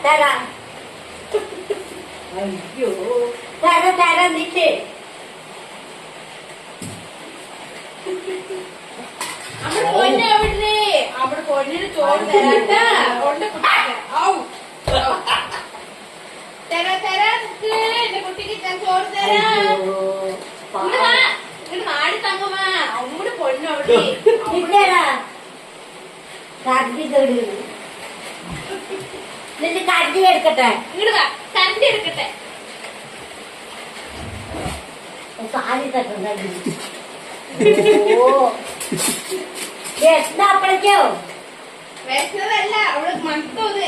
തരാം. അയ്യോ തരാം നിറ്റ്. അവിടെ പൊന്നെ അവിടെ അവിടെ പൊന്നിന് ചോറ് തരാട്ടാ. കൊണ്ട് തരാ എന്റെ കുട്ടിക്ക് ഞാൻ ചോറ് തരാം. ഇങ്ങോട്ട് നാടി തങ്ങമ്മാ. അവിടെ പൊന്നു അവിടെ കരണ്ടി നിന്റെ കരണ്ടി എടുക്കട്ടെ. ഇങ്ങോട്ട് കരണ്ടി എടുക്കട്ടെ. സാരി തട്ടും എന്താ അപ്പഴേക്കോ വിശന്നതല്ല അവിടെ മണത്തത്.